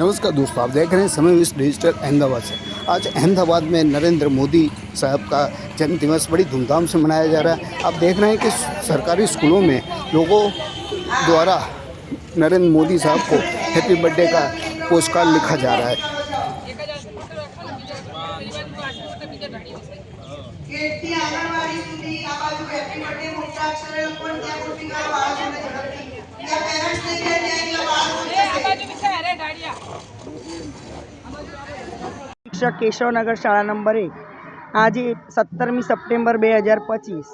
नमस्कार दोस्तों, आप देख रहे हैं समय विश डिजिटल अहमदाबाद से। आज अहमदाबाद में नरेंद्र मोदी साहब का जन्म दिवस बड़ी धूमधाम से मनाया जा रहा है। आप देख रहे हैं कि सरकारी स्कूलों में लोगों द्वारा नरेंद्र मोदी साहब को हैप्पी बर्थडे का पोस्ट कार्ड लिखा जा रहा है। શિક્ષક કેશવનગર શાળા નંબર 1 આજે 17મી સપ્ટેમ્બર 2025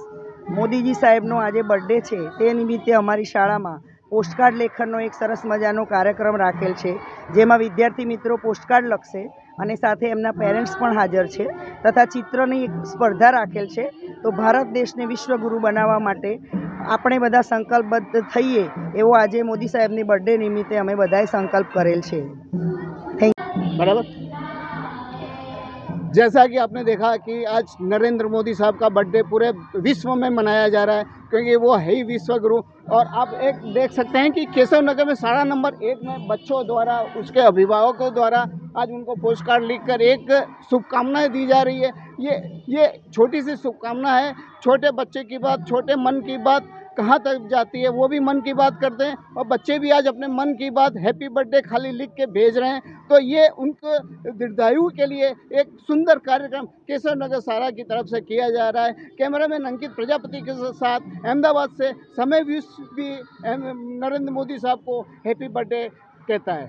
મોદીજી સાહેબનો આજે બર્થડે છે। તે નિમિત્તે અમારી શાળામાં પોસ્ટકાર્ડ લેખનનો એક સરસ મજાનો કાર્યક્રમ રાખેલ છે, જેમાં વિદ્યાર્થી મિત્રો પોસ્ટકાર્ડ લખશે અને સાથે એમના પેરેન્ટ્સ પણ હાજર છે તથા ચિત્રની એક સ્પર્ધા રાખેલ છે। તો ભારત દેશને વિશ્વગુરુ બનાવવા માટે આપણે બધા સંકલ્પબદ્ધ થઈએ એવો આજે મોદી સાહેબની બર્થડે નિમિત્તે અમે બધાએ સંકલ્પ કરેલ છે। बराबर। जैसा कि आपने देखा कि आज नरेंद्र मोदी साहब का बर्थडे पूरे विश्व में मनाया जा रहा है, क्योंकि वो है ही विश्व गुरु। और आप एक देख सकते हैं कि केशव नगर में शाला नंबर 1 में बच्चों द्वारा, उसके अभिभावकों द्वारा आज उनको पोस्ट कार्ड लिखकर एक शुभकामनाएं दी जा रही है। ये छोटी सी शुभकामना है। छोटे बच्चे की बात, छोटे मन की बात कहाँ तक जाती है, वो भी मन की बात करते हैं और बच्चे भी आज अपने मन की बात हैप्पी बर्थडे खाली लिख के भेज रहे हैं। तो ये उनको दीर्घायु के लिए एक सुंदर कार्यक्रम केशव नगर शाला की तरफ से किया जा रहा है। कैमरामैन अंकित प्रजापति के साथ अहमदाबाद से समय विश भी नरेंद्र मोदी साहब को हैप्पी बर्थडे कहता है।